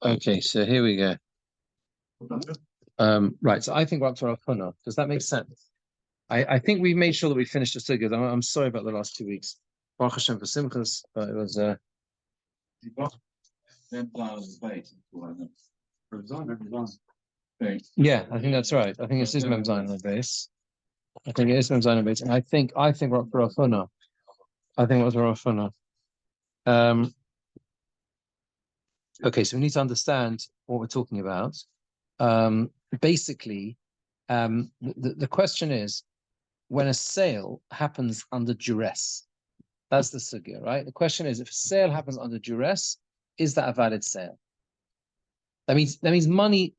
Okay, so here we go. Right, so I think we're up to Rav Huna. Does that make sense? I think we made sure that we finished the sugya. I'm sorry about the last 2 weeks. Baruch Hashem for Simchas, but it was yeah, I think that's right. I think it is Mem Zayin on the base. I think it is Mem Zayin on the base, and I think we're up for Rav Huna. I think it was Rav Huna. Okay, so we need to understand what we're talking about. Basically, the question is, when a sale happens under duress, that's the sugya, right? The question is, if a sale happens under duress, is that a valid sale? That means money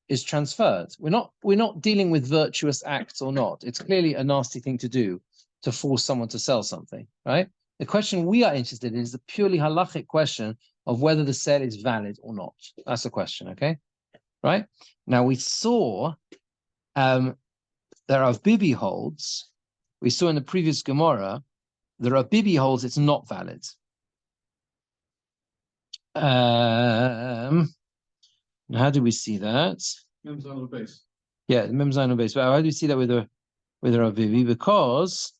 is transferred. We're not dealing with virtuous acts or not. It's clearly a nasty thing to do to force someone to sell something, right? The question we are interested in is the purely halachic question of whether the sale is valid or not. That's the question, okay? Right? Now we saw that Rav Bibi holds, we saw in the previous Gemora, that Rav Bibi holds it's not valid. How do we see that? Mem Zayin on the base. Yeah, Mem Zayin on the base. But how do we see that with Rav Bibi? Because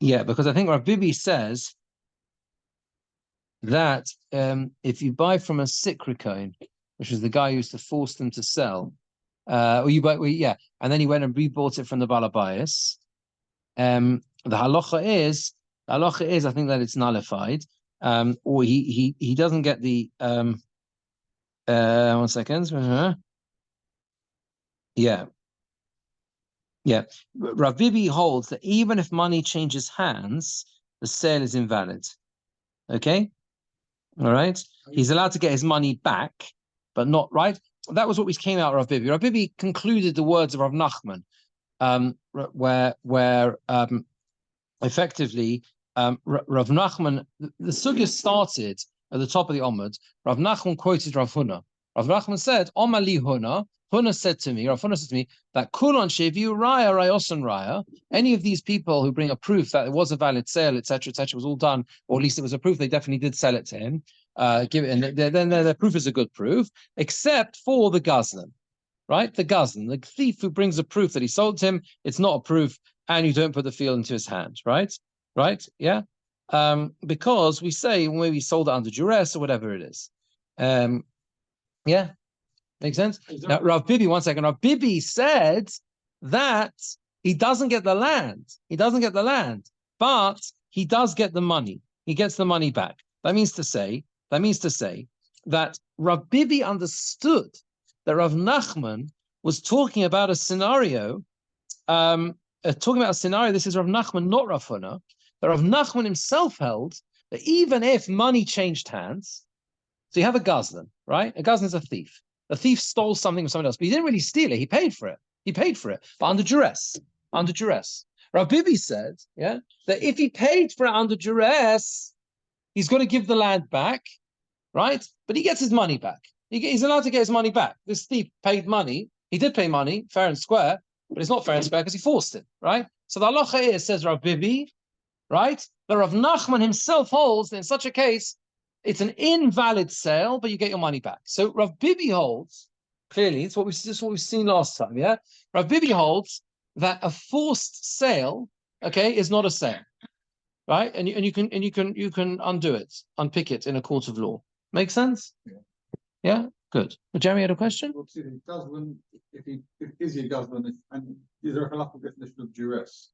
yeah, because I think Rav Bibi says that if you buy from a sikrikon, which is the guy who used to force them to sell, or you buy, and then he went and rebought it from the balabayas. The halacha is, I think that it's nullified, or he doesn't get the 1 second. Yeah. Rav Bibi holds that even if money changes hands, the sale is invalid. Okay? All right? He's allowed to get his money back, but not, right? That was what we came out of Rav Bibi. Rav Bibi concluded the words of Rav Nachman, where effectively Rav Nachman, the sugya started at the top of the Omud. Rav Nachman quoted Rav Huna. Rav Nachman said, Omali Huna, Huna said to me, Rav Huna said to me, that Kulon Sheviu Raya Rayosan Raya, any of these people who bring a proof that it was a valid sale, etc., was all done, or at least it was a proof they definitely did sell it to him, give it, and then their proof is a good proof, except for the Gazlan, right? The Gazlan, the thief who brings a proof that he sold to him, it's not a proof, and you don't put the field into his hand, right? Right? Yeah? Because we say when we sold it under duress or whatever it is. Yeah? Make sense? Now, Rav Bibi, 1 second. Rav Bibi said that he doesn't get the land. He doesn't get the land, but he does get the money. He gets the money back. That means to say that Rav Bibi understood that Rav Nachman was talking about a scenario. This is Rav Nachman, not Rav Huna. That Rav Nachman himself held that even if money changed hands, so you have a Gazlan, right? A Gazlan is a thief. The thief stole something from someone else, but he didn't really steal it. He paid for it. But under duress. Rav Bibi said, that if he paid for it under duress, he's got to give the land back, right? But he gets his money back. He's allowed to get his money back. This thief paid money. He did pay money, fair and square, but it's not fair and square because he forced it, right? So the halacha is, says Rav Bibi, right? That Rav Nachman himself holds that in such a case, it's an invalid sale, but you get your money back. So Rav Bibi holds, clearly, it's what we've seen last time, yeah? Rav Bibi holds that a forced sale, okay, is not a sale, right? And you can undo it, unpick it in a court of law. Make sense? Yeah? Good. Well, Jeremy had a question? Well, see, if he is a Gazlan, and is there a halakhic definition of duress?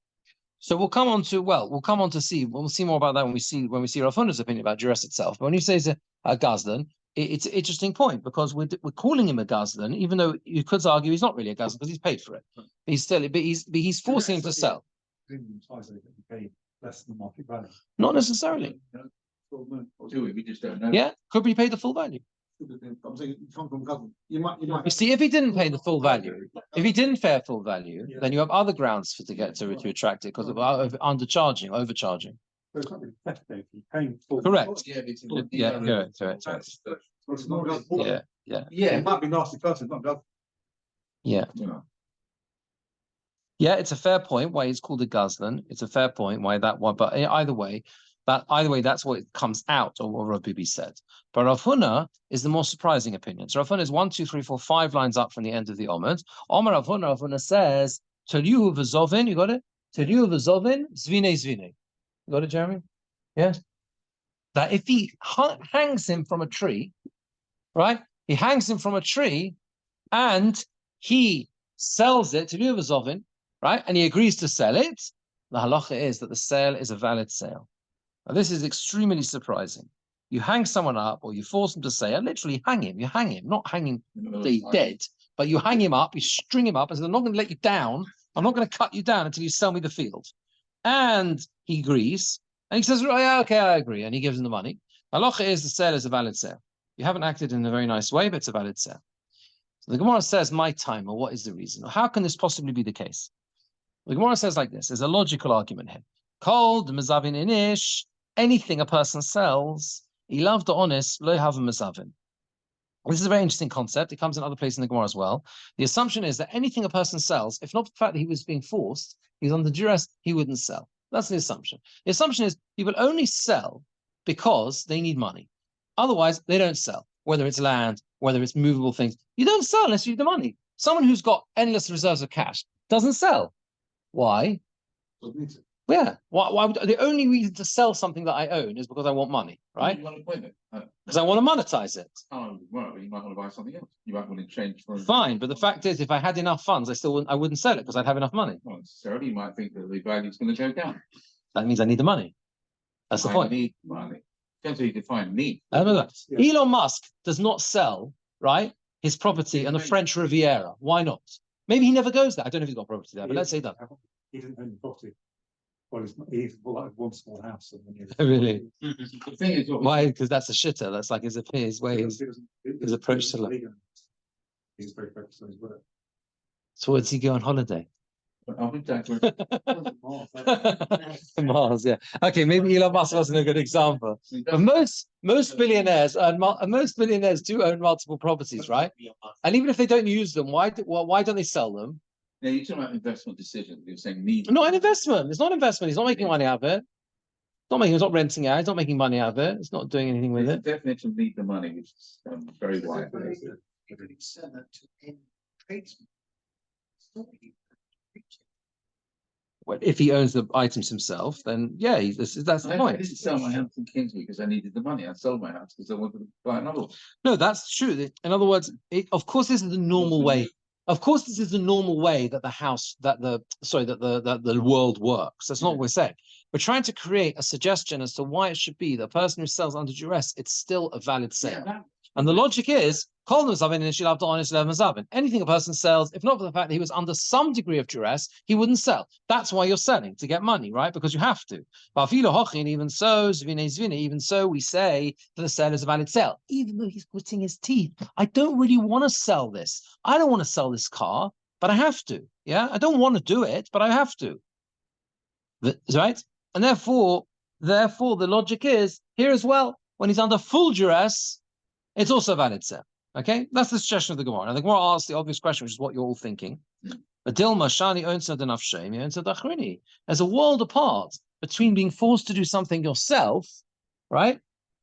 So we'll come on to see. We'll see more about that when we see Rav Huna's opinion about duress itself. But when you say it's a Gazlan, it's an interesting point because we're calling him a Gazlan, even though you could argue he's not really a Gazlan because he's paid for it. But he's forcing him to sell. Less than market value. Not necessarily. We just don't know. Yeah, could be paid the full value. I'm saying you might. You see, if he didn't pay the full value, then you have other grounds to retract it because of overcharging. So it's not really theft, paying full. Correct. Yeah, correct. Yeah. Yeah, it might be nasty person, not God. Yeah. You know. Yeah, it's a fair point why it's called a Gazlan. It's a fair point why that one, but either way, that's what it comes out of what Rav Bibi said. But Rav Huna is the more surprising opinion. So Rav Huna is 1, 2, 3, 4, 5 lines up from the end of the Omid. Omar Rav Huna says, Teliu v'zovin, you got it? Teliu v'zovin, zvine zvine. You got it, Jeremy? Yeah. That if he hangs him from a tree, right? He hangs him from a tree and he sells it to Teliu v'zovin, right? And he agrees to sell it. The halacha is that the sale is a valid sale. Now, this is extremely surprising. You hang someone up or you force them to say, literally hang him. You hang him, not hanging dead, but you hang him up, you string him up and say, I'm not going to let you down. I'm not going to cut you down until you sell me the field. And he agrees. And he says, yeah, okay, I agree. And he gives him the money. Halacha is the sale is a valid sale. You haven't acted in a very nice way, but it's a valid sale. So the Gemora says, my time, or what is the reason? How can this possibly be the case? The Gemora says like this. There's a logical argument here. Cold, mezavin inish, anything a person sells, he loved the honest, lo have a mezavin. This is a very interesting concept. It comes in other places in the Gemara as well. The assumption is that anything a person sells, if not the fact that he was being forced, he was under duress, he wouldn't sell. That's the assumption. The assumption is people only sell because they need money. Otherwise, they don't sell, whether it's land, whether it's movable things. You don't sell unless you have the money. Someone who's got endless reserves of cash doesn't sell. Why? Yeah. Why would, the only reason to sell something that I own is because I want money, right? Because I want to monetize it. Oh, well, you might want to buy something else. You might want to change for. Fine, but the fact is, if I had enough funds, I wouldn't sell it because I'd have enough money. Not necessarily. You might think that the value is going to go down. That means I need the money. That's the point. Need money. Depends how you define need. Yeah. Elon Musk does not sell, right, his property on the French Riviera. Why not? Maybe he never goes there. I don't know if he's got property there, but let's say that. He didn't own the property. Well, he's bought like one small house. And then Really? The thing is, why? Because that's a shitter. That's like his way, his approach to life. He's very focused on his work. So where does he go on holiday? I'll be back. Mars, yeah. Okay, maybe Elon Musk wasn't a good example. But most billionaires do own multiple properties, right? And even if they don't use them, why don't they sell them? Yeah, you're talking about investment decisions. You're saying need. Not an investment. It's not investment. He's not making money out of it. He's not renting out. He's not making money out of it. It's not doing anything with it. The definition of need the money, which is very wide. He could sell that to any tradesman. Well, if he owns the items himself, then yeah, that's the point. I didn't sell my house in Kingsby because I needed the money. I sold my house because I wanted to buy another one. No, that's true. In other words, of course, this is the normal way. Of course, this is the normal way that the world works. That's not what we're saying. We're trying to create a suggestion as to why it should be the person who sells under duress, it's still a valid sale. And the logic is, anything a person sells, if not for the fact that he was under some degree of duress, he wouldn't sell. That's why you're selling, to get money, right? Because you have to. But even so, we say that the sale is a valid sale. Even though he's gritting his teeth, I don't really want to sell this. I don't want to sell this car, but I have to. Yeah, I don't want to do it, but I have to. Right? And therefore, the logic is here as well. When he's under full duress, it's also a valid sale. Okay, that's the suggestion of the Gemara. Now the Gemara asks the obvious question, which is what you're all thinking. There's a world apart between being forced to do something yourself, right,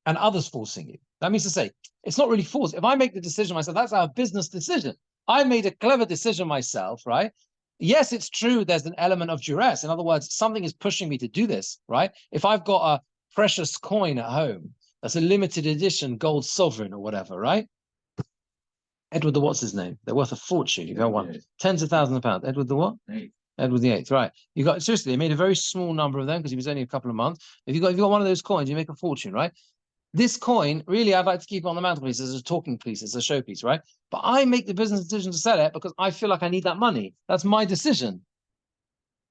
and others forcing you. That means to say, it's not really forced. If I make the decision myself, that's our business decision. I made a clever decision myself, right? Yes, it's true. There's an element of duress. In other words, something is pushing me to do this, right? If I've got a precious coin at home, that's a limited edition gold sovereign or whatever, right? Edward the what's his name? They're worth a fortune. You got one, tens of thousands of pounds. Edward the what? Edward the Eighth, right? You got seriously. They made a very small number of them because he was only a couple of months. If you got one of those coins, you make a fortune, right? This coin, really, I'd like to keep it on the mantelpiece as a talking piece, as a showpiece, right? But I make the business decision to sell it because I feel like I need that money. That's my decision.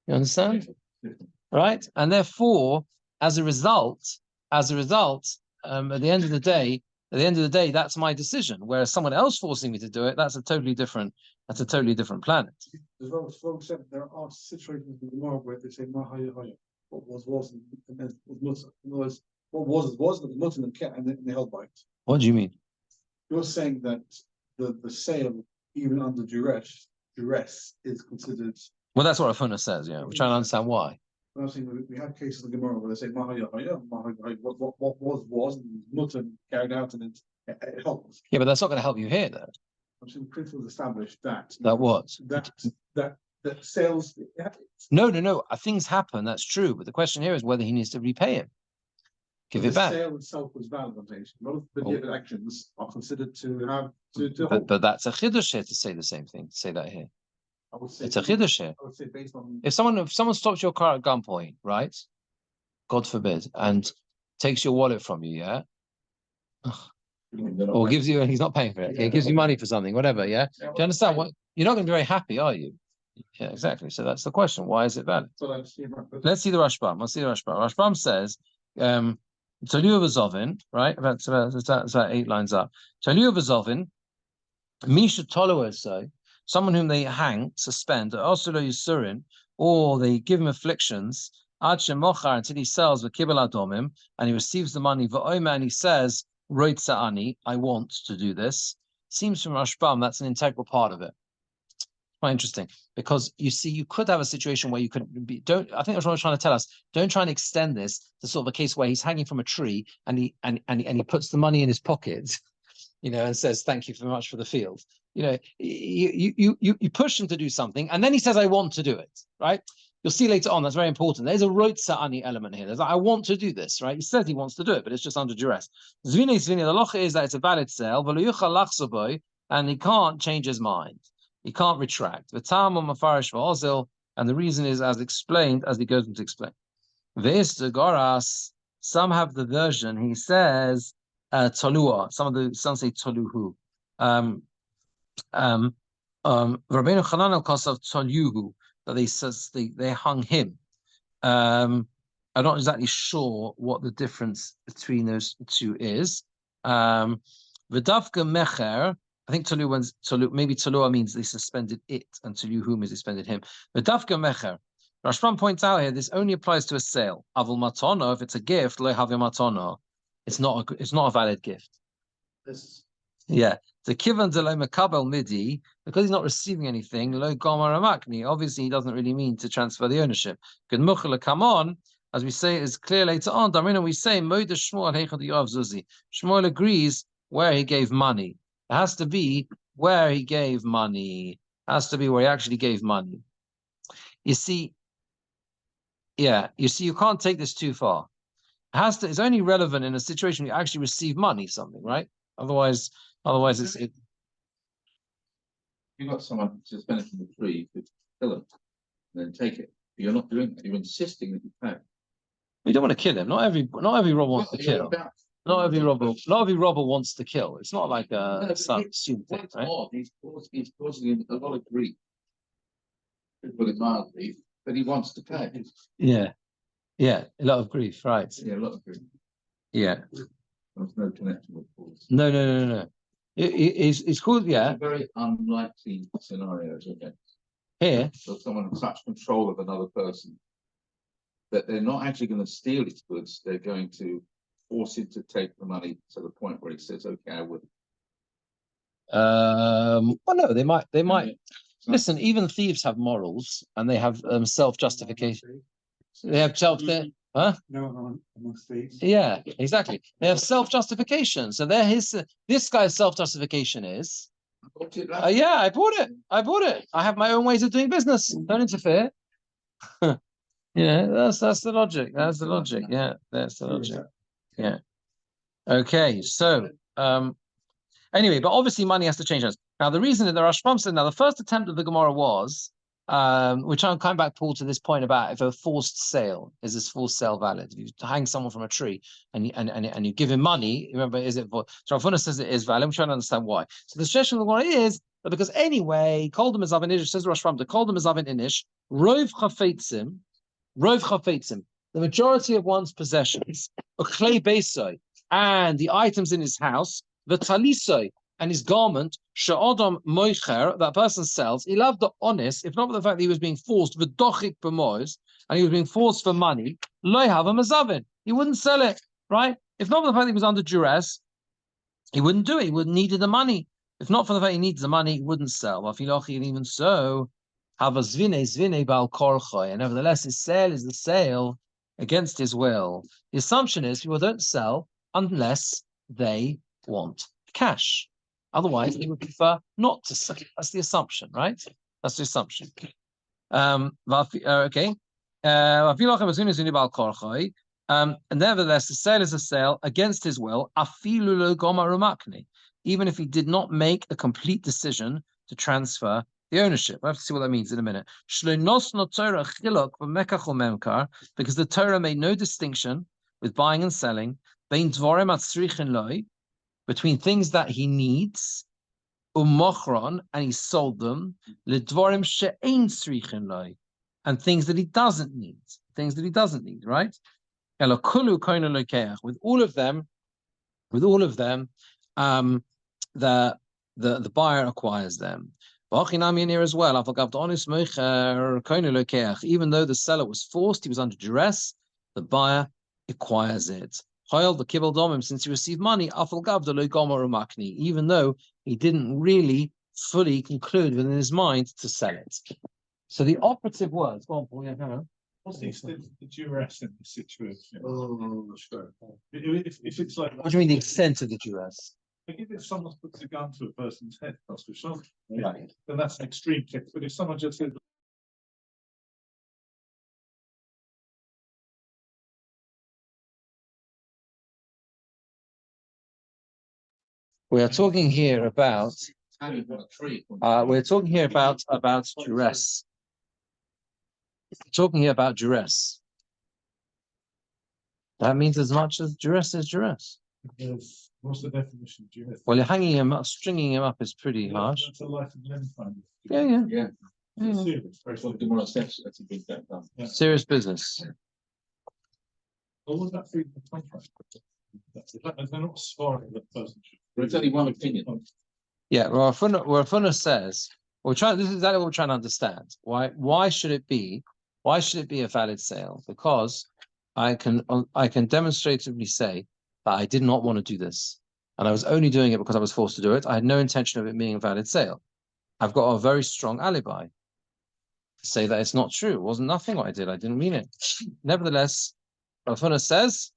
You understand? Right? And therefore, as a result, at the end of the day, that's my decision. Whereas someone else forcing me to do it, that's a totally different planet. As well as Frog said, there are situations in the world where they say Mahaya Haya. What was, and then was not. In other words, what was, but the not in the cat, and they held by it. What do you mean? You're saying that the sale, even under duress is considered. Well, that's what Rafuna says. Yeah, we're trying to understand why. I'm saying we have cases in the Gemora where they say what was and not carried out, and it helps. Yeah, but that's not going to help you here, though. I'm saying the principle is established that what? that sales. No. Things happen. That's true. But the question here is whether he needs to repay him. Give it back. The sale itself was valid. I'm saying a lot of the given actions are considered to have But that's a chiddush here to say the same thing. To say that here. I would say It's a chiddush here. I would say based on If someone stops your car at gunpoint, right? God forbid, and takes your wallet from you, yeah, or gives you, he's not paying for it. Yeah, gives you money for something, whatever. Yeah, do you understand? What you're not going to be very happy, are you? Yeah, exactly. So that's the question. Why is it valid? Let's see the Rashbam. Let's see the Rashbam. Rashbam says, Tolu v'zovin, right? That's about 8 lines up. Tolu v'zovin, Misha Tolu so someone whom they hang, suspend, also Yisurin, or they give him afflictions, Ad Shemochar, until he sells the Kibbel Adomim, and he receives the money, V'oima, and he says, Roitza Ani, I want to do this. Seems from Rashbam that's an integral part of it. Quite interesting, because you see, you could have a situation where you could be. I think that's what I was trying to tell us. Don't try and extend this to sort of a case where he's hanging from a tree and he puts the money in his pocket, and says thank you very much for the field. You push him to do something, and then he says I want to do it. Right? You'll see later on. That's very important. There's a roitza ani element here. There's like, I want to do this. Right? He says he wants to do it, but it's just under duress. Zvine. The locha is that it's a valid sale, and he can't change his mind. He can't retract. And the reason is as explained as he goes on to explain. Some have the version, he says, Tolua. Some say Toluhu. Rabbeinu Chanan al-Kasav Toluhu, that they hung him. I'm not exactly sure what the difference between those two is. V'davka Mecher, I think maybe Tolua means they suspended it, and Toluhu means they suspended him. But Dafka Mecher, Rashbam points out here, this only applies to a sale. Avul Matona, if it's a gift, Lo Havya Matona, it's not a valid gift. Yeah. The Kivan de Lo Makabel Midi, because he's not receiving anything, Lo Gomer Amakni, obviously he doesn't really mean to transfer the ownership. Good Mukhla come on, as we say, is clear later on. Darina, we say, Moed Shmuel Heichad Yoav Zuzi. Shmuel agrees where he gave money. It has to be where he gave money. It has to be where he actually gave money. You see, you can't take this too far. It's only relevant in a situation where you actually receive money, something, right? Otherwise it's. You've got someone suspended from the tree, you could kill him and then take it. But you're not doing that. You're insisting that you pay. You don't want to kill him. Not every robber wants to kill. Not every robber wants to kill. It's not like a assumed thing, right? He's causing him a lot of grief. To put it mildly, but he wants to pay. Yeah, a lot of grief, right? Yeah, a lot of grief. Yeah. There's no connection with force. No. It's called, yeah. It's a very unlikely scenario, isn't it? Here. So someone in such control of another person that they're not actually going to steal his goods, they're going to force him to take the money to the point where he says, "Okay, I will." Well, no, they might. Listen, even thieves have morals, and they have self-justification. They have huh? No, amongst thieves. Yeah, exactly. They have self-justification. So this guy's self-justification is, yeah, I bought it. I have my own ways of doing business. Don't interfere. That's the logic. That's the logic. Yeah, that's the logic. Yeah. Okay. So, anyway, but obviously money has to change hands. Now, the reason that the Rashbam said, the first attempt of the Gemora was, which I'm coming back, Paul, to this point about if a forced sale, is this forced sale valid? If you hang someone from a tree and you give him money, remember, is it for? So Rafuna says it is valid. I'm trying to understand why. So the suggestion of the Gemora is that because anyway, called them as Avin Inish, says Rashbam, to call them as Avin Inish, Rov Chafetzim, the majority of one's possessions, Uklei Beisoi, and the items in his house, the Talisoi, and his garment, Sha'odom Moicher, that person sells, he loved the honest, if not for the fact that he was being forced, V'dochik B'mois, and he was being forced for money, Loi have a mazavin. He wouldn't sell it, right? If not for the fact that he was under duress, He wouldn't do it. He would needed the money. If not for the fact he needs the money, he wouldn't sell. And even so, and nevertheless, his sale is the sale against his will. The assumption is people don't sell unless they want cash. Otherwise, they would prefer not to sell. That's the assumption, right? That's the assumption. Okay. And nevertheless, the sale is a sale against his will, even if he did not make a complete decision to transfer the ownership. I have to see what that means in a minute. Because the Torah made no distinction with buying and selling between things that he needs, and he sold them, and things that he doesn't need, right? With all of them, the buyer acquires them. Here as well, even though the seller was forced, he was under duress, the buyer acquires it. Since he received money, even though he didn't really fully conclude within his mind to sell it. So the operative words, go on, Paul, What's the extent of the duress in this situation? Oh, sure. If it's like, what do you mean the extent of the duress? if someone puts a gun to a person's head, Right. then that's an extreme case. But if someone just says, We are talking here about duress. Talking here about duress. That means as much as duress is duress. what's the definition of duress? Well, you're hanging him up, stringing him up is pretty harsh. That's a life and limb kind of. Yeah. Serious, very serious. That's a big done. Yeah. Serious business. What would that be in the contract? They're not sparring the person. But it's only one opinion. Yeah, well, Rafuna says, this is exactly what we're trying to understand. Why should it be a valid sale? Because I can demonstratively say that I did not want to do this. And I was only doing it because I was forced to do it. I had no intention of it being a valid sale. I've got a very strong alibi to say that it's not true. It wasn't nothing what I did. I didn't mean it. Nevertheless, Rafuna says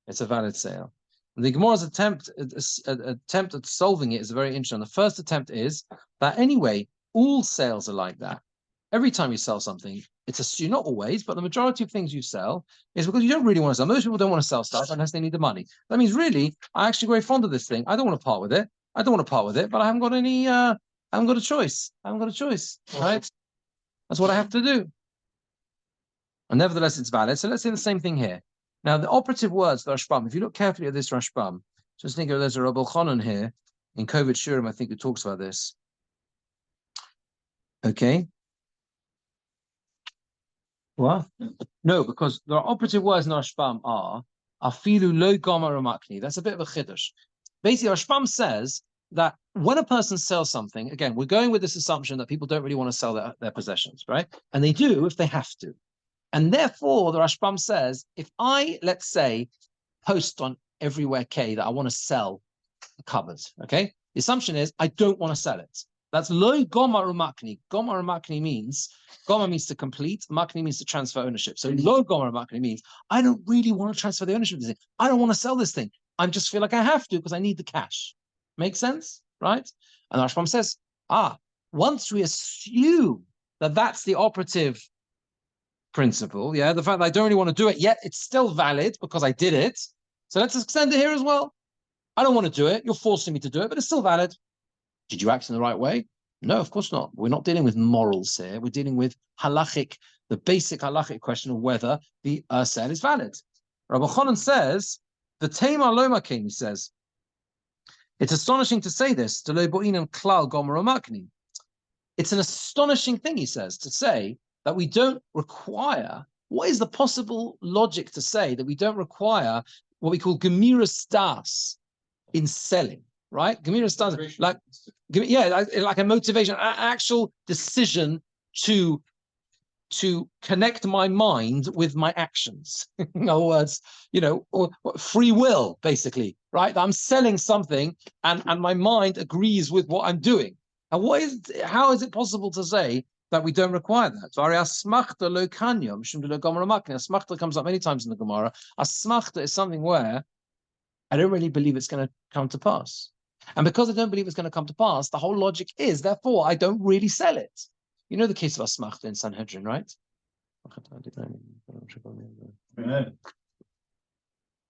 it's a valid sale. And the Gemora's attempt at solving it is very interesting. The first attempt is that anyway, all sales are like that. Every time you sell something, it's assumed, not always, but the majority of things you sell is because you don't really want to sell. Most people don't want to sell stuff unless they need the money. That means really, I'm actually very fond of this thing. I don't want to part with it. But I haven't got any, I haven't got a choice. Right? That's what I have to do. And nevertheless, it's valid. So let's say the same thing here. Now, the operative words, the Rashbam, if you look carefully at this Rashbam, just think of there's a Rabbi Chanan here in Kovet Shurim, I think it talks about this. Okay. What? No, because the operative words in Rashbam are afilu lo gomer umakni. That's a bit of a chiddush. Basically, Rashbam says that when a person sells something, again, we're going with this assumption that people don't really want to sell their possessions, right? And they do if they have to. And therefore, the Rashbam says, if I, let's say, post on everywhere K that I want to sell a cupboard, okay? The assumption is I don't want to sell it. That's lo gomar umakni. Gomar umakni means, gomar means to complete, makni means to transfer ownership. So lo gomar umakni means I don't really want to transfer the ownership of this thing. I don't want to sell this thing. I just feel like I have to because I need the cash. Make sense? Right? And the Rashbam says, once we assume that that's the operative principle, the fact that I don't really want to do it, yet it's still valid because I did it. So let's extend it here as well. I don't want to do it. You're forcing me to do it, but it's still valid. Did you act in the right way? No, of course not. We're not dealing with morals here. We're dealing with the basic halachic question of whether the sale is valid. Rabbi Chanan says, the Tema Loma King, he says, it's astonishing to say this. It's an astonishing thing, he says, to say that we don't require, what is the possible logic to say that we don't require what we call gemiras das in selling, right? Gemiras das, like a motivation, an actual decision to connect my mind with my actions. In other words, or free will, basically. right? I'm selling something and my mind agrees with what I'm doing. And how is it possible to say that we don't require that? Asmachta comes up many times in the Gemara. Asmachta is something where I don't really believe it's going to come to pass. And because I don't believe it's going to come to pass, the whole logic is, therefore, I don't really sell it. You know the case of Asmachta in Sanhedrin, right?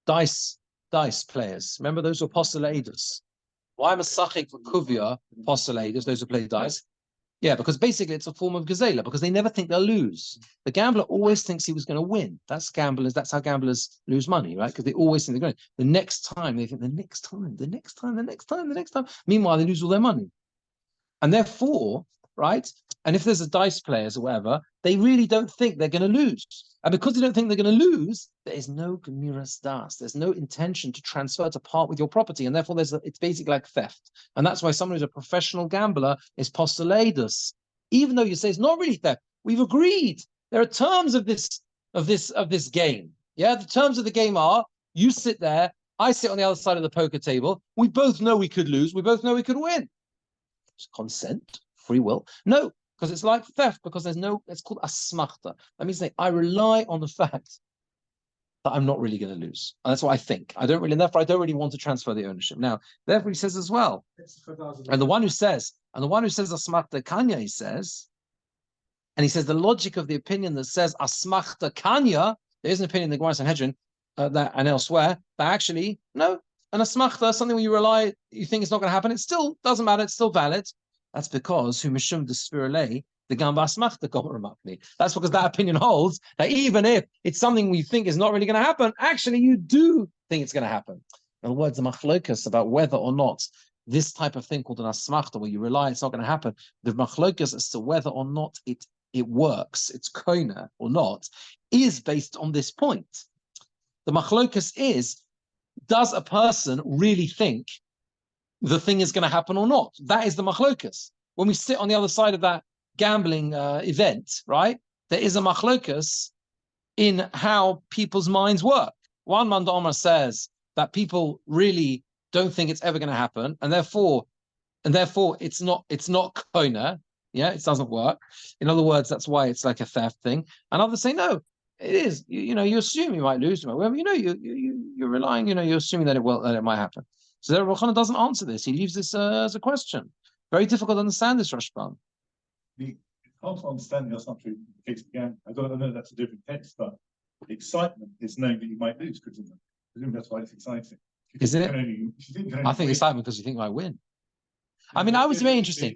Dice players. Remember, those were postulators. Why am a sachik for kuvia postulators, those who play dice? Yeah, because basically it's a form of gazela, because they never think they'll lose. The gambler always thinks he was going to win. That's how gamblers lose money, right? Because they always think they're going to. The next time, they think the next time. Meanwhile, they lose all their money. And therefore, right? And if there's a dice players or whatever, they really don't think they're going to lose. And because they don't think they're going to lose, there is no gemiras das. There's no intention to transfer, to part with your property. And therefore, it's basically like theft. And that's why someone who's a professional gambler is postulators. Even though you say it's not really theft, we've agreed. There are terms of this game. Yeah, the terms of the game are, you sit there, I sit on the other side of the poker table. We both know we could lose. We both know we could win. It's consent, free will. No, because it's like theft, because it's called asmachta. That means I rely on the fact that I'm not really going to lose. And that's what I think. Therefore I don't really want to transfer the ownership. Now, therefore he says as well, and the one who says asmachta kanya, he says the logic of the opinion that says asmachta kanya, there is an opinion in the Gemara Sanhedrin that and elsewhere, that actually, no, an asmachta, something where you think it's not going to happen, it still doesn't matter, it's still valid. That's because hu mishum desfirale the gamba asmachta Gemora makni. That's because that opinion holds that even if it's something we think is not really going to happen, actually you do think it's going to happen. In other words, the machlokas about whether or not this type of thing called an asmachta, where you rely it's not going to happen, the machlokas as to whether or not it works, it's koina or not, is based on this point. The machlokas is, does a person really think the thing is going to happen or not? That is the machlokas. When we sit on the other side of that gambling event, right, there is a machlokas in how people's minds work. One Manda Omar says that people really don't think it's ever going to happen, and therefore it's not koina. Yeah, it doesn't work. In other words, that's why it's like a theft thing. And others say no, it is. You assume you might lose, well, you're relying. You're assuming that it might happen. So the Rochana doesn't answer this. He leaves this as a question. Very difficult to understand this, Rashban. The hard to understand that's not true in the case again. I know that's a different text, but the excitement is knowing that you might lose, because that's why it's exciting. Is it? I think excitement because you think you might win. I mean, I was very interesting.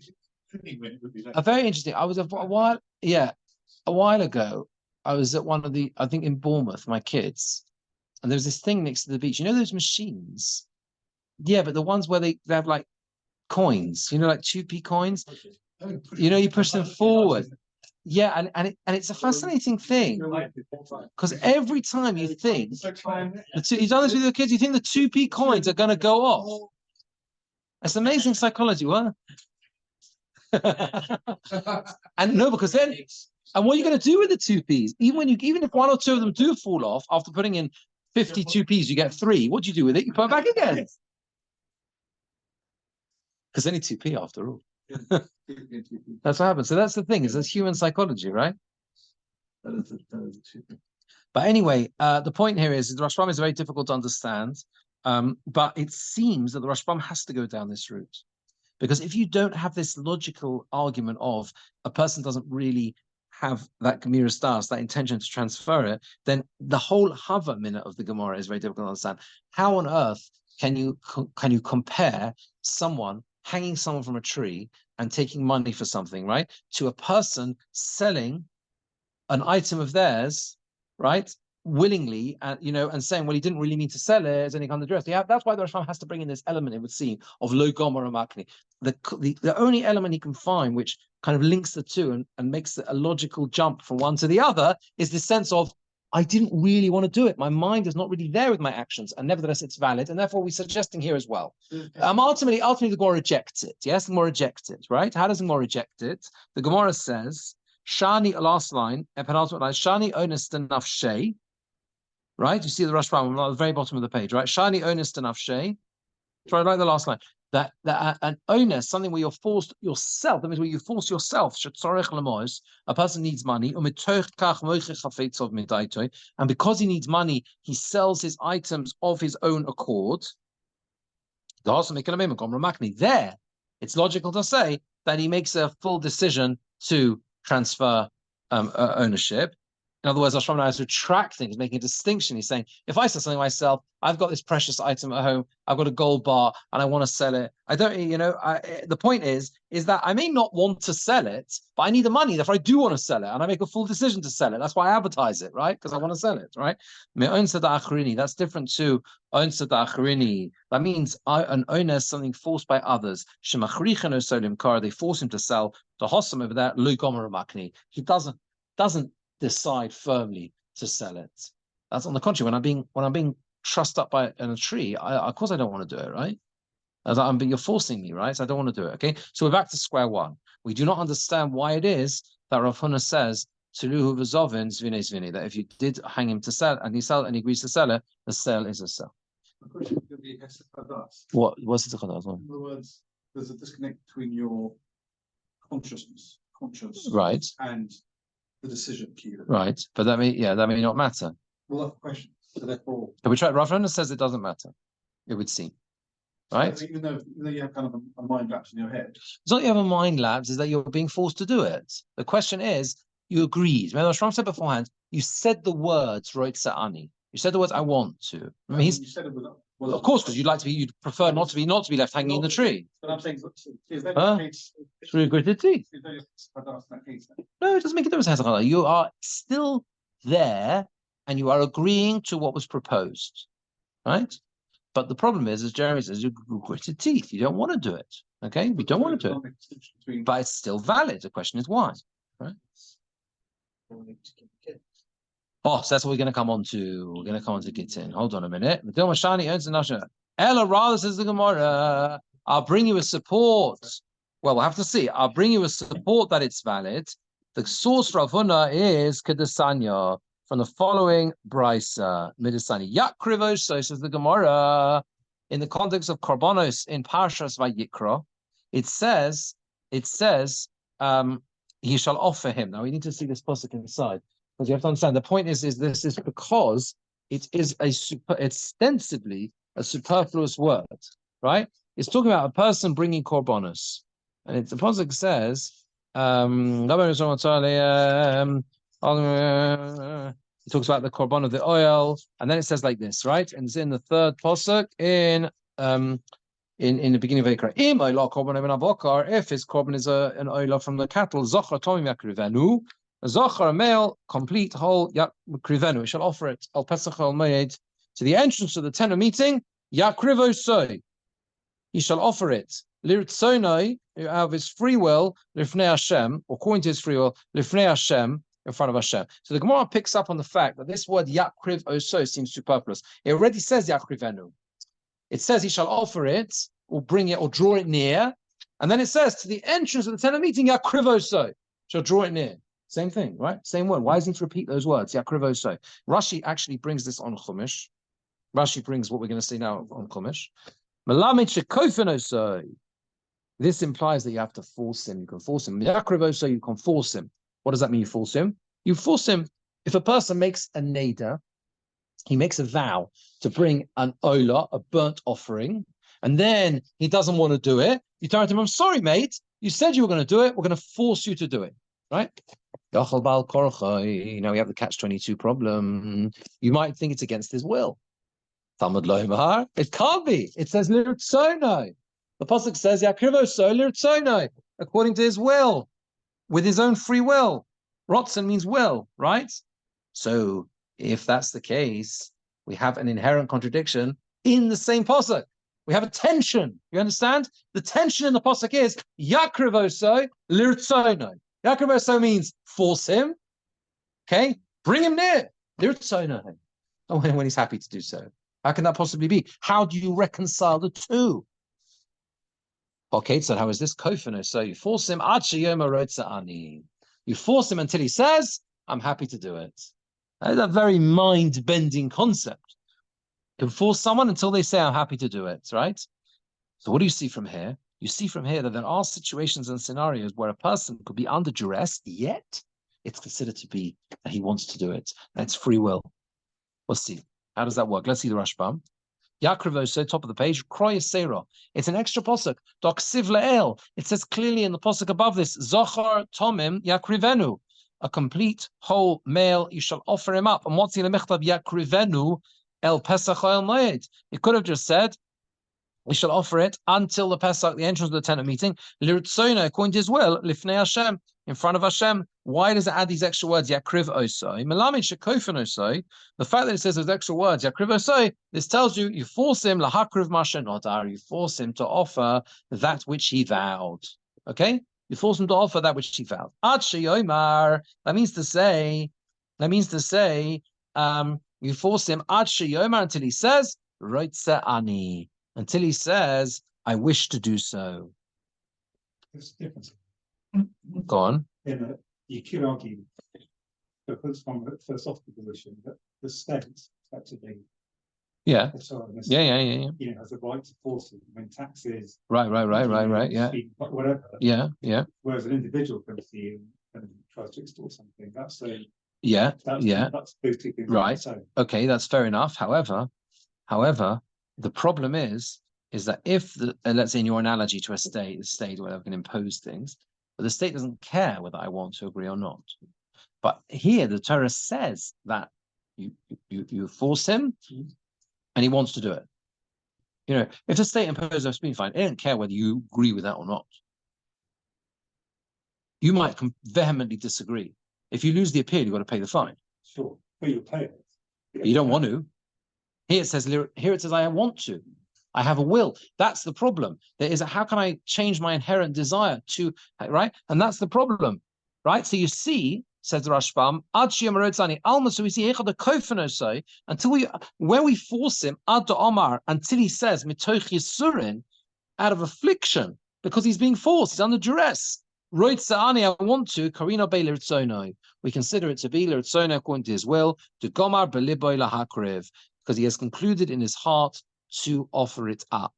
Very interesting. I was a while ago. I was at I think in Bournemouth, my kids, and there was this thing next to the beach. You know those machines? Yeah, but the ones where they have like coins, like 2p coins. You push them forward. Yeah, and it's a fascinating thing, because every time you think you've done this with your kids, you think the 2p coins are going to go off. It's amazing psychology, what? And no, because then, and what are you going to do with the 2p's? Even if one or two of them do fall off after putting in 52p's, you get 3. What do you do with it? You put it back again. Because only 2p after all. That's what happens. So that's the thing, is that's human psychology, right? But anyway, the point here is the Rashbam is very difficult to understand, but it seems that the Rashbam has to go down this route. Because if you don't have this logical argument of a person doesn't really have that Gemiras Das, that intention to transfer it, then the whole Hava minute of the Gemara is very difficult to understand. How on earth can you compare someone hanging someone from a tree and taking money for something, right, to a person selling an item of theirs, right, willingly, and saying, well, he didn't really mean to sell it as any kind of dress. Yeah, that's why the Rashbam has to bring in this element, it would seem, of lo gomer makni. The only element he can find which kind of links the two and makes a logical jump from one to the other is this sense of, I didn't really want to do it. My mind is not really there with my actions, and nevertheless it's valid, and therefore we're suggesting here as well. Ultimately the Gemara rejects it. Yes, the Gemara rejects it, right? How does the Gemara reject it? The Gemara says, Shani, last line, penultimate line, Shani ones nafshay, right? You see the Rashbam at the very bottom of the page, right? Shani onus denafshe. Try like the last line. That an onus, something where you're forced yourself. That means where you force yourself. A person needs money, and because he needs money, he sells his items of his own accord. There, it's logical to say that he makes a full decision to transfer ownership. In other words, Rashbam now is retracting, he's making a distinction. He's saying, if I sell something myself, I've got this precious item at home, I've got a gold bar, and I want to sell it. I don't, the point is that I may not want to sell it, but I need the money. Therefore, I do want to sell it, and I make a full decision to sell it. That's why I advertise it, right? Because I want to sell it, right? That's different to that means an owner is something forced by others. They force him to sell. The Hossam over there, he doesn't decide firmly to sell it. That's on the contrary. When I'm being trussed up in a tree, of course I don't want to do it, right? You're forcing me, right? So I don't want to do it. Okay. So we're back to square one. We do not understand why it is that Rav Huna says that if you did hang him to sell and he agrees to sell it, the sale is a sale. What's the Chadas? In other words, there's a disconnect between your conscious, right, and the decision key. Right, but that may not matter. Well, that's the question. So therefore, But we try. Rav Huna says it doesn't matter. It would seem, right? So even though you have kind of a mind lapse in your head, it's not you have a mind lapse; is that you're being forced to do it. The question is, you agreed. Remember, Shram said beforehand. You said the words "roitza ani." You said the words "I want to." I mean, you said it was. Well, of course, because you'd prefer not to be left hanging in the tree. But I'm saying, is that Huh? Through gritted teeth. No, it doesn't make a difference. You are still there, and you are agreeing to what was proposed, right? But the problem is, as Jeremy says, you gritted teeth. You don't want to do it. Okay, we don't want to do it, but it's still valid. The question is why, right? Oh, so that's what we're going to come on to. We're going to come on to Gittin. Hold on a minute. Ella rather says the Gemora, I'll bring you a support. Well, we'll have to see. I'll bring you a support that it's valid. The source Rav Huna is Kedesanya from the following brisa. Midasani. Yakrivos, so says the Gemora. In the context of Korbanos in Parshas Vayikra, it says, he shall offer him. Now we need to see this pasuk inside. Because you have to understand, the point is this is because it is ostensibly a superfluous word, right? It's talking about a person bringing korbanos, and the pasuk says, it talks about the korban of the oil, and then it says like this, right? And it's in the third pasuk in the beginning of Vayikra. If his korban is an oil from the cattle, zochar tomim yakrivenu. A zochar, a male, complete, whole, yakrivenu. We shall offer it al pesach al moed to the entrance of the tent of meeting. Yakrivosoi. He shall offer it lirtzonoi, out of his free will, lifnei Hashem, or according to his free will, lifnei Hashem, in front of Hashem. So the Gemara picks up on the fact that this word yakriv oso seems superfluous. It already says yakrivenu. It says he shall offer it, or bring it, or draw it near, and then it says to the entrance of the tent of meeting, yakriv oso, shall draw it near. Same thing, right? Same word. Why does he need to repeat those words? Yakrivoso. Rashi actually brings this on Chumash. Rashi brings what we're going to see now on Chumash. This implies that you have to force him. You can force him. Yakrivoso, you can force him. What does that mean? You force him. You force him. If a person makes a neder, he makes a vow to bring an ola, a burnt offering, and then he doesn't want to do it. You tell him, "I'm sorry, mate. You said you were going to do it. We're going to force you to do it." Right? Now we have the catch-22 problem. You might think it's against his will. Talmud lo imar. It can't be. It says lirtzono. The pasuk says yakrivoso lirtzono, according to his will, with his own free will. Rotzen means will, right? So if that's the case, we have an inherent contradiction in the same pasuk. We have a tension. You understand? The tension in the pasuk is yakrivoso lirtzono. Yakrivoso means force him, okay? Bring him near. When he's happy to do so. How can that possibly be? How do you reconcile the two? Okay, so how is this kofano? So you force him, you force him until he says, "I'm happy to do it." That's a very mind-bending concept. You can force someone until they say, I'm happy to do it, right? So what do you see from here? You see from here that there are situations and scenarios where a person could be under duress, yet it's considered to be that he wants to do it. That's free will. We'll see. How does that work? Let's see the Rashbam. Yakrivose, top of the page, Kroy Seira. It's an extra posuk. Doksiv le'el. It says clearly in the posuk above this, Zochar Tomim Yakrivenu. A complete whole male, you shall offer him up. And what's in the Mechtav Yakrivenu El Pesach El Moed? It could have just said, we shall offer it until the Pesach, the entrance of the tent of meeting. Lirtzoina, according to his will, Lifnei Hashem, in front of Hashem. Why does it add these extra words? Yakriv osoi, Melamid shekofen osoi. The fact that it says those extra words, Yakriv osoi, this tells you, you force him lahakriv mashen odar. You force him to offer that which he vowed. Okay, you force him to offer that which he vowed. Ad sheyomer. That means to say, you force him ad sheyomer until he says roitze ani. Until he says, I wish to do so. There's a difference. Go on. You could argue, because from the philosophical position, that the state effectively, Yeah. Yeah. You know, has the right to force it when taxes. Right. Yeah. Whatever. Yeah. Whereas an individual comes to you and tries to extort something. That's a. Yeah. That's those two things. Right. Okay, that's fair enough. However, the problem is that if let's say in your analogy to the state or whatever can impose things, but the state doesn't care whether I want to agree or not. But here the Torah says that you force him and he wants to do it. You know, if the state imposes a speed fine, it doesn't care whether you agree with that or not. You might vehemently disagree. If you lose the appeal, you've got to pay the fine. Sure, but you pay it. But you don't want to. Here it says, I want to. I have a will. That's the problem. There is how can I change my inherent desire to, right? And that's the problem, right? So you see, says the Rashbam, so we see until when we force him, ad Omar, until he says, mitoch yisurin, out of affliction, because he's being forced, he's under duress. I want to, Karina Be Liritzono. We consider it to be Liritzono according to his will, to Gomar Beliboy Lahakriv, because he has concluded in his heart to offer it up.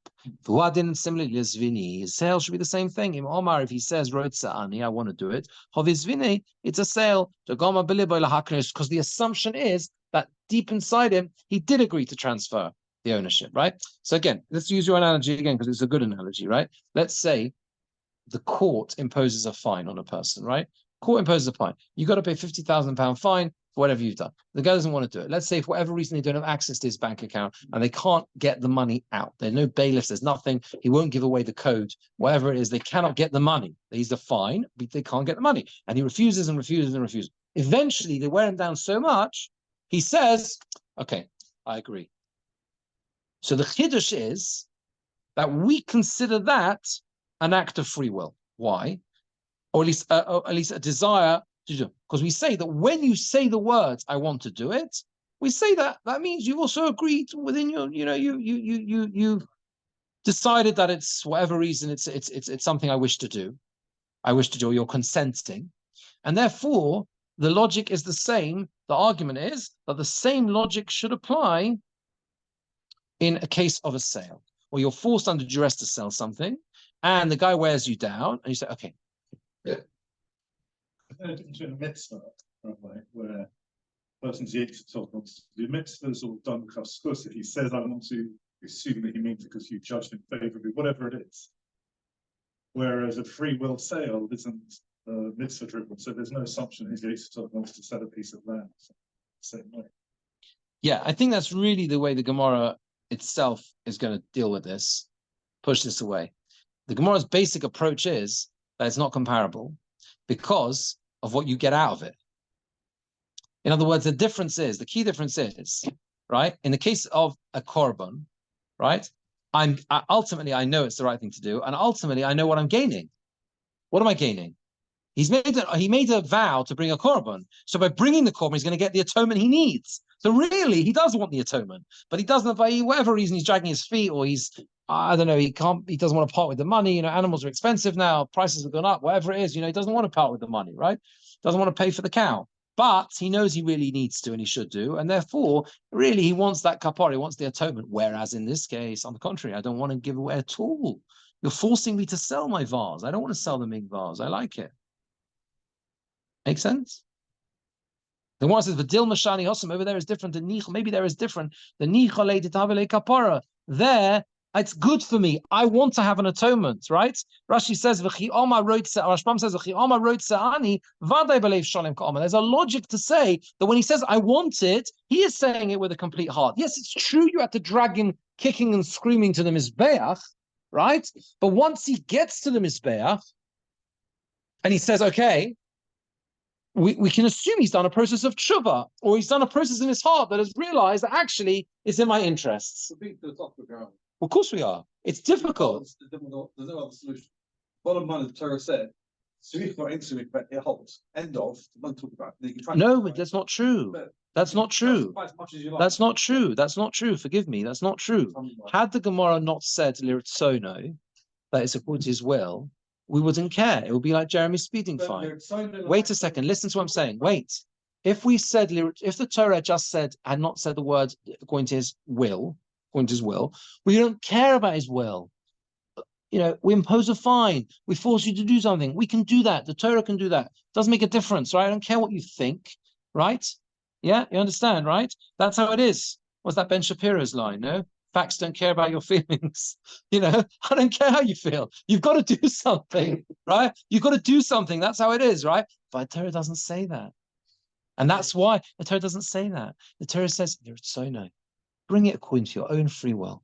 V'wadin similarly Zvini, his sale should be the same thing. Im Omar, if he says Roitzaani, I want to do it, Hovizvini, it's a sale to Gomar Beliboy Lahakriv, because the assumption is that deep inside him, he did agree to transfer the ownership, right? So again, let's use your analogy again, because it's a good analogy, right? Let's say the court imposes a fine on a person, right? Court imposes a fine. You got to pay £50,000 fine for whatever you've done. The guy doesn't want to do it. Let's say for whatever reason they don't have access to his bank account and they can't get the money out. There's no bailiffs. There's nothing. He won't give away the code. Whatever it is, they cannot get the money. He's a fine, but they can't get the money. And he refuses and refuses and refuses. Eventually, they wear him down so much, he says, okay, I agree. So the chiddush is that we consider that an act of free will. Why? Or at least a desire to do. Because we say that when you say the words, I want to do it, we say that means you've also agreed within your, you decided that it's whatever reason it's something I wish to do. Or you're consenting. And therefore, the logic is the same. The argument is that the same logic should apply in a case of a sale, where you're forced under duress to sell something, and the guy wears you down, and you say, okay. Yeah. Into a mitzvah, where a person's wants to do mitzvahs or done chaskus. If he says, I want to, assume that he means it because you judged him favorably, whatever it is. Whereas a free will sale isn't mitzvah driven, so there's no assumption his Yitzchak wants to sell a piece of land. Same way. Yeah, I think that's really the way the Gemora itself is going to deal with this, push this away. The Gemora's basic approach is that it's not comparable because of what you get out of it. In other words, the key difference is, right? In the case of a korban, right? Ultimately, I know it's the right thing to do, and ultimately, I know what I'm gaining. What am I gaining? He made a vow to bring a korban. So by bringing the korban, he's going to get the atonement he needs. So really, he does want the atonement, but he doesn't, by whatever reason, he's dragging his feet, or he's, I don't know, he doesn't want to part with the money. Animals are expensive now, prices have gone up, whatever it is, he doesn't want to part with the money, right? Doesn't want to pay for the cow. but he knows he really needs to and he should do, and therefore, really, he wants that kapara, he wants the atonement. Whereas in this case, on the contrary, I don't want to give away at all. You're forcing me to sell my vase. I don't want to sell the big vase. I like it. Make sense? The one says, "V'dil mashani hosam," over there is different than nichol. Maybe there is different. The nichol le kapara. There, it's good for me. I want to have an atonement, right? Rashi says, "V'chi oma roitze." Rashbam says, "V'chi oma roitze ani vaday belev shalem ka'oma." There's a logic to say that when he says, "I want it," he is saying it with a complete heart. Yes, it's true. You have to drag him kicking and screaming to the mizbeach, right? But once he gets to the mizbeach, and he says, "Okay," we can assume he's done a process of tshuva, or he's done a process in his heart that has realized that actually it's in my interests. Of course we are. It's difficult. There's no other solution. Bottom line, the Torah said, it holds. End of. Don't talk about it. No, that's not true. That's not true. That's not true. That's not true. Forgive me. That's not true. Had the Gemora not said liritzono, that it's according to his will, we wouldn't care. It would be like Jeremy speeding fine. Wait a second. Listen to what I'm saying. Wait. If we said, if the Torah just said, had not said the word according to his will, we don't care about his will. You know, we impose a fine. We force you to do something. We can do that. The Torah can do that. Doesn't make a difference, right? I don't care what you think, right? Yeah, you understand, right? That's how it is. What's that Ben Shapiro's line? No? Facts don't care about your feelings. You know, I don't care how you feel. You've got to do something, right? You've got to do something. That's how it is, right? But the Torah doesn't say that. And that's why the Torah doesn't say that. The Torah says, "Liritzono." Bring it according to your own free will.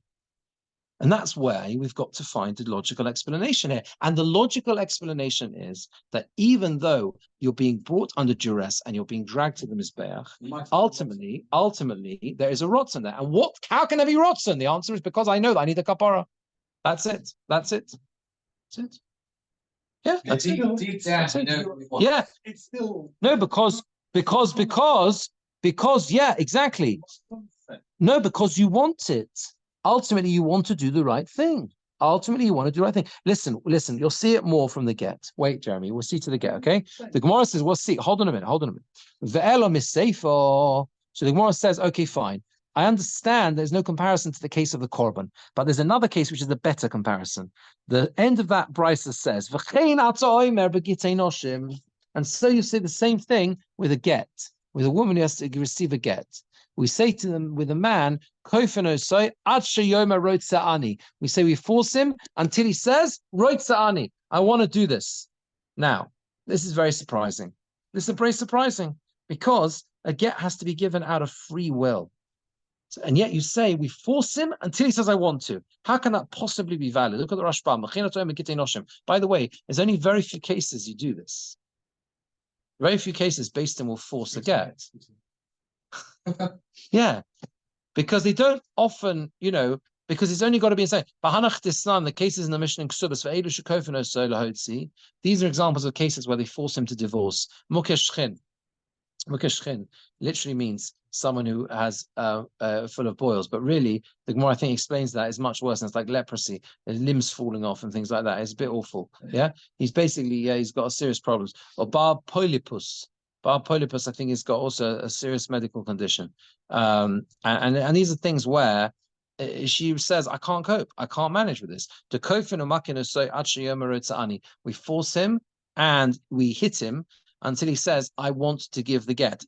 And that's where we've got to find the logical explanation here. And the logical explanation is that even though you're being brought under duress and you're being dragged to the Mizbeach, ultimately, there is a rotzen there. And how can there be rotzen? The answer is because I know that I need a kapara. That's it. That's it. That's it. Yeah, that's it. Deep down, That's it. you know what we want. Yeah. It's still No, because, yeah, exactly. No, because you want it. Ultimately, you want to do the right thing. Ultimately, you want to do the right thing. Listen, you'll see it more from the get. Wait, Jeremy, we'll see to the get, okay? The Gemara says, we'll see. Hold on a minute. Ve'elo misseifo. So the Gemara says, okay, fine. I understand there's no comparison to the case of the Korban, but there's another case which is a better comparison. The end of that brisa says, V'chein ata oimer b'gitei noshim. And so you say the same thing with a get, with a woman who has to receive a get. We say to them with a man, we say we force him until he says, I want to do this. Now, this is very surprising. This is very surprising because a get has to be given out of free will. And yet you say we force him until he says, I want to. How can that possibly be valid? Look at the Rashbam. By the way, there's only very few cases you do this. Very few cases based on will force a get. Yeah, because they don't often, because it's only got to be insane. The cases in the Mishnah in Ksubas for these are examples of cases where they force him to divorce. Mukeshchin literally means someone who has full of boils, but really the Gemara I think explains that is much worse. And it's like leprosy, there's limbs falling off and things like that. It's a bit awful. Yeah, he's basically he's got serious problems. Or bar polypus, I think, has got also a serious medical condition. And these are things where she says, I can't cope. I can't manage with this. We force him and we hit him until he says, I want to give the get.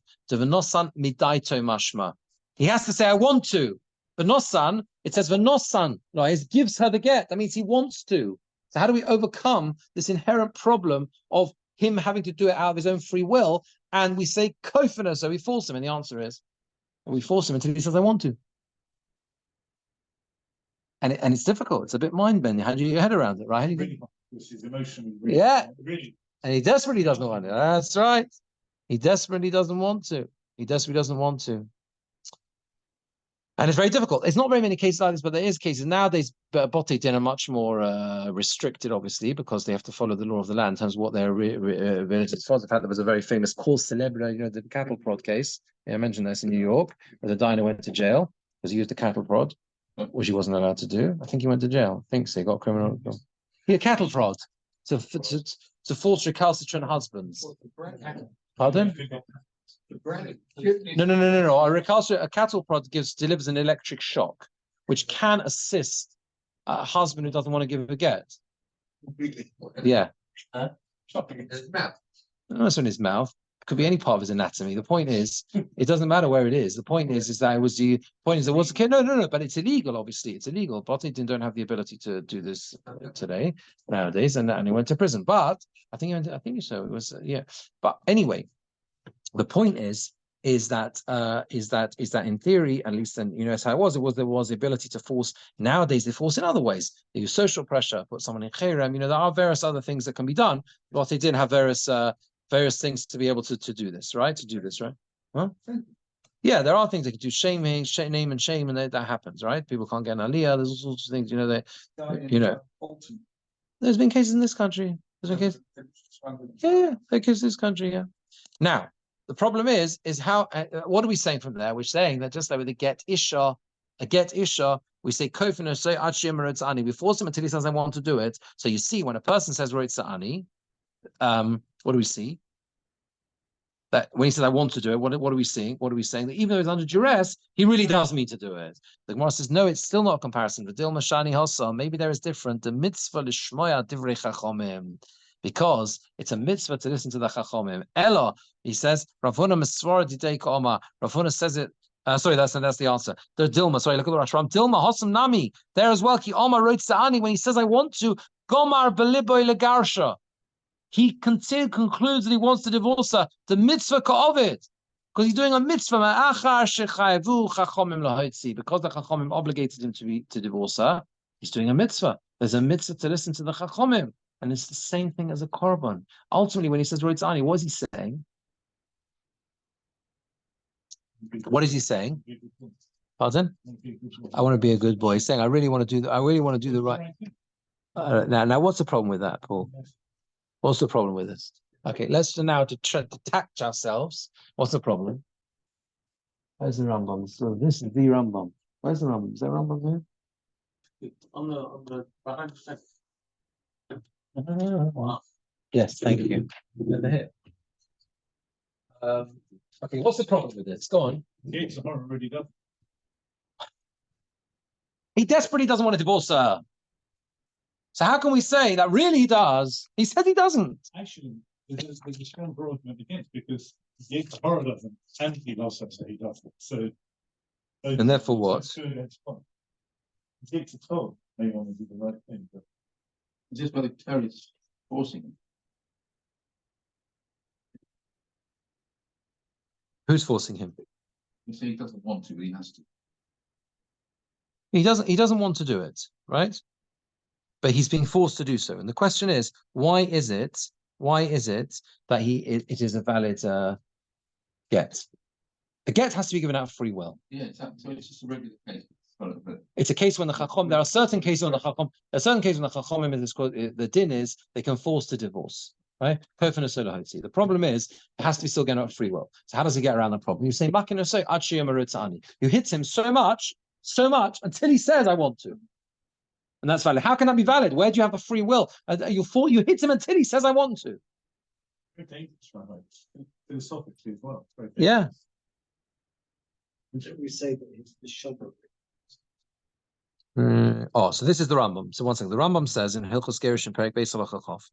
He has to say, I want to. V'nosan, it says v'nosan. No, it gives her the get. That means he wants to. So how do we overcome this inherent problem of him having to do it out of his own free will? And we say kofana, so we force him. And the answer is, we force him until he says, I want to. And it's difficult. It's a bit mind-bending. How do you get your head around it, right? Yeah. And he desperately doesn't want it. That's right. He desperately doesn't want to. And it's very difficult. It's not very many cases like this, but there is cases. Nowadays, Botei Din are much more restricted, obviously, because they have to follow the law of the land in terms of what they're related to. The fact there was a very famous cause celebre, the cattle prod case. I mentioned this in New York, where the diner went to jail because he used a cattle prod, which he wasn't allowed to do. I think he went to jail. I think so. He got criminal. He had cattle prod to force recalcitrant husbands. Pardon? No. A cattle prod delivers an electric shock, which can assist a husband who doesn't want to give a get. Yeah. Chopping in his mouth. No, it's in his mouth. It could be any part of his anatomy. The point is, it doesn't matter where it is. The point is that it was the point is there was a kid. No. But it's illegal. Obviously, it's illegal. Botin don't have the ability to do this today nowadays, and he went to prison. But I think so. It was yeah. But anyway, the point is that in theory, at least, and that's how it was. There was the ability to force. Nowadays, they force in other ways. They use social pressure, put someone in cherem. There are various other things that can be done. But they didn't have various things to be able to do this, right? Huh? Yeah, there are things they can do. Name and shame, and that happens, right? People can't get an aliyah. There's all sorts of things. There's been cases in this country. There's been cases. Yeah, there are cases in this country. Yeah. Now, the problem is how. What are we saying from there? We're saying that just like with a get isha, we say kofinu say achim rotzani. We force him until he says I want to do it. So you see, when a person says rotzani, what do we see? That when he says I want to do it, what are we seeing? What are we saying? That even though he's under duress, he really does mean to do it. The Gemora says no, it's still not a comparison. The dil mashani hosa, maybe there is different. The mitzvah lishmoya divrei chachomim, because it's a mitzvah to listen to the chachomim. Ella, he says, Rav Huna misvara didei ka'oma. Rav Huna says it. Sorry, that's the answer. The Dilma. Sorry, look at the Rashram. Dilma hosam nami. There as well. Ki Oma wrote Sa'ani when he says I want to. Gomar beliboy legarsha. He concludes that he wants to divorce her. The mitzvah ka'ovid, because he's doing a mitzvah. Because the chachomim obligated him to divorce her, he's doing a mitzvah. There's a mitzvah to listen to the chachomim, and it's the same thing as a korban. Ultimately, when he says roitzani, what is he saying? What is he saying? Pardon? I want to be a good boy. He's saying I really want to do the right. Now, what's the problem with that, Paul? What's the problem with this? Okay, let's now detach ourselves. What's the problem? Where's the Rambam? So this is the Rambam. Where's the Rambam? Is there a Rambam here? On the behind the Yes, thank you. Over here. Okay, what's the problem with this? Go on. He desperately doesn't want to divorce her. So how can we say that really he does? He said he doesn't. Actually, there's a strong argument against, because Gemora doesn't, and he also said he doesn't. So, and therefore what? It's a toll. They want to do the right thing, but it's just by the Toras forcing him. Who's forcing him? You say he doesn't want to, but he has to. He doesn't want to do it, right? But he's being forced to do so. And the question is, why is it that it is a valid get? A get has to be given out of free will. Yeah, so it's just a regular case. It's a case when the chachom. There are certain cases when the chachom. There are certain cases when the chachom the din is they can force to divorce. Right? The problem is it has to be still getting out of free will. So how does he get around the problem? You say you hit him so much until he says I want to. And that's valid. How can that be valid? Where do you have a free will? You hit him until he says, I want to. Very dangerous, right? Philosophically as well. Yeah. We say that it's the shoulder. So this is the Rambam. So one second. The Rambam says in Hilchos Gerushin Perek Beis Halachachof.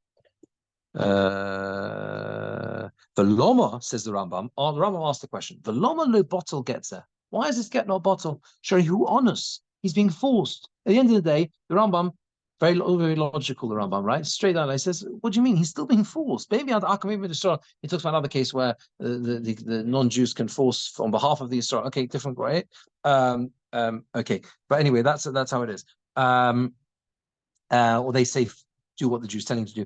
The Loma, says the Rambam. The Rambam asked the question. The Loma no bottle gets there. Why is this get no bottle? Sure, who honest? He's being forced. At the end of the day, the Rambam, very logical, the Rambam, right? Straight out, he says, what do you mean? He's still being forced. Maybe he talks about another case where the non-Jews can force on behalf of the Israel. Okay, different, right? Okay. But anyway, that's how it is. Or they say, do what the Jews tell him to do.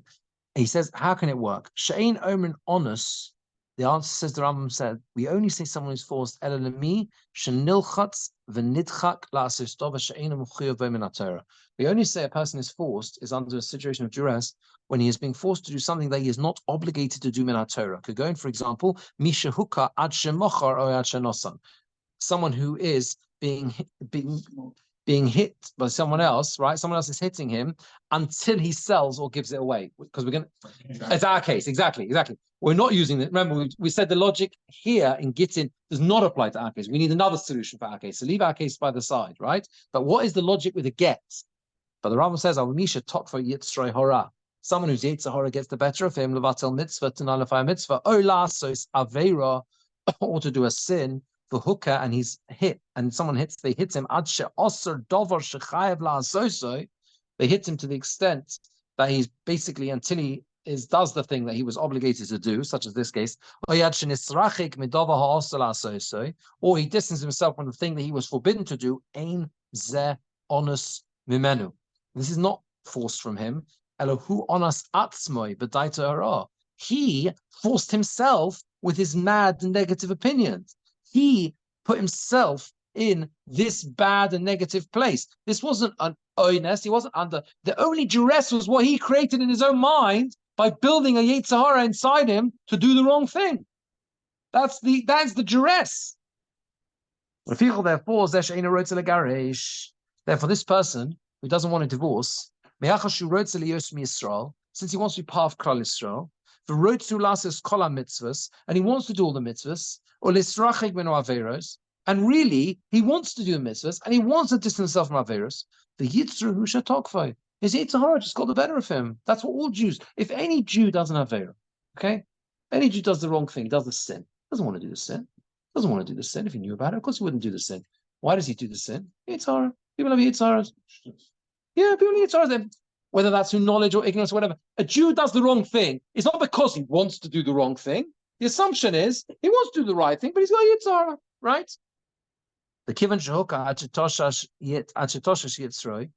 He says, how can it work? She'ein omen onus. The answer says, the Rambam said, we only say someone who's forced, we only say a person is forced, is under a situation of duress, when he is being forced to do something that he is not obligated to do min HaTorah. Could go in, for example, someone who is being being hit by someone else, right? Someone else is hitting him until he sells or gives it away. Because we're going to, it's our case, exactly. We're not using it. Remember, we said the logic here in Gittin does not apply to our case. We need another solution for our case. So leave our case by the side, right? But what is the logic with a get? But the Rambam says, Misha talk for Yitzroy Hora. Someone who's Yitzhahora gets the better of him, Levatel mitzvah, to nullify a mitzvah, Ola, so it's Aveira, or to do a sin, for hookah, and he's hit, and someone they hit him, Adshe Osir Dover Shechayev La Asoso, they hit him to the extent that he's basically, until he does the thing that he was obligated to do, such as this case, or he distances himself from the thing that he was forbidden to do, Ein Ze Onus Mimenu. This is not forced from him. Elohu Onas Atzmoi B'daita Hara. He forced himself with his mad and negative opinions. He put himself in this bad and negative place. This wasn't an oiness. He wasn't under. The only duress was what he created in his own mind by building a Yetzirah inside him to do the wrong thing. That's the duress. Therefore, this person who doesn't want a divorce, since he wants to be part of Klal Yisrael, and he wants to do all the mitzvahs, and really he wants to do the mitzvahs, and he wants to distance himself from averos. The Yitzru Husha Tokfai, his Yitzhahara just got the better of him. That's what all Jews. If any Jew does an avera, okay, any Jew does the wrong thing, does the sin, doesn't want to do the sin, doesn't want to do the sin. If he knew about it, of course he wouldn't do the sin. Why does he do the sin? Yitzhahara. People have Yitzharas. Yeah, people have Yitzharas. Whether that's through knowledge or ignorance or whatever. A Jew does the wrong thing. It's not because he wants to do the wrong thing. The assumption is he wants to do the right thing, but he's got Yitzhara, right? The Kivan Shehoka Achetoshash Yitzroi,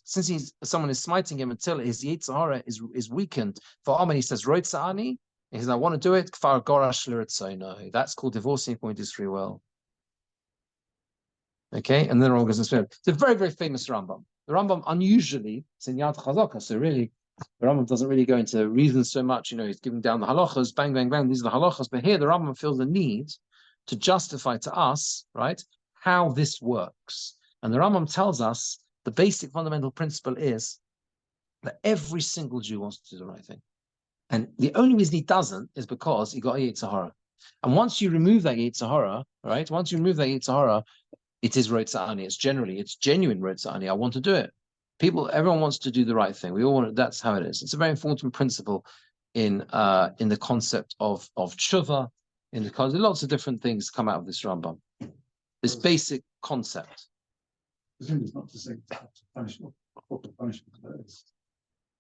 since someone is smiting him until his Yitzhara is weakened. For Amen, he says, Roitza'ani, he says, I want to do it. Kfar Gorash L'Ritzayno. That's called divorcing point his free will. Okay, and then all goes in. It's a very, very famous Rambam. The Rambam unusually, it's in Yad Chazaka, so really, the Rambam doesn't really go into reasons so much. He's giving down the halachas, bang, bang, bang, these are the halachas. But here the Rambam feels the need to justify to us, right, how this works. And the Rambam tells us the basic fundamental principle is that every single Jew wants to do the right thing. And the only reason he doesn't is because he got a Yitzhahara. And once you remove that Yitzhahara, right, it is Rotza'ani. It's genuine Rotza'ani. I want to do it. Everyone wants to do the right thing. We all want it. That's how it is. It's a very important principle in the concept of tshuva. There's lots of different things come out of this Rambam. This basic concept. It's not to say punishment, corporal punishment, but it's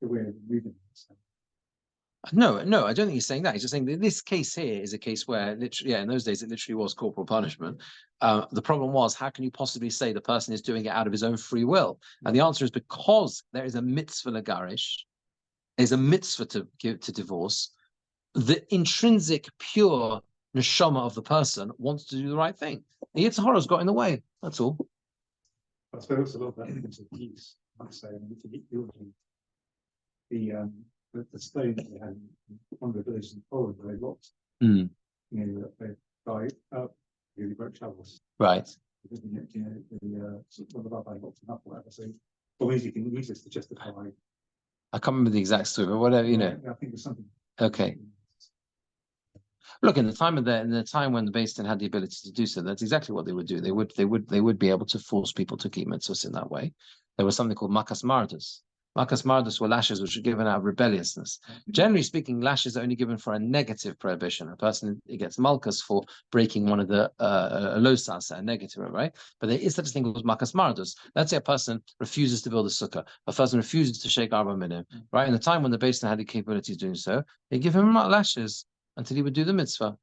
the way of reading it. No, I don't think he's saying that. He's just saying that this case here is a case where, literally, in those days, it literally was corporal punishment. The problem was, how can you possibly say the person is doing it out of his own free will? And the answer is because there is a mitzvah legarish, there's a mitzvah to divorce. The intrinsic, pure neshama of the person wants to do the right thing. The Yitzhahara's got in the way. That's all. I suppose a lot of that is a piece. I'm saying the stone that they had in one of the villages in Poland where they locked, they died up, really broke shovels. Right. The rabbi locked him up or whatever. So, or you can use this to justify. I can't remember the exact story, but whatever, I think there's something. Okay. Look, in the time when the Beis Din had the ability to do so, that's exactly what they would do. They would be able to force people to keep mitzvahs in that way. There was something called makas mardas. Makas mardas were lashes which were given out of rebelliousness. Generally speaking, lashes are only given for a negative prohibition. A person gets malchus for breaking one of the losas, a negative, right? But there is such a thing called makas mardas. Let's say a person refuses to build a sukkah. A person refuses to shake arba minim, right? In the time when the Beis Din had the capability of doing so, they give him lashes until he would do the mitzvah.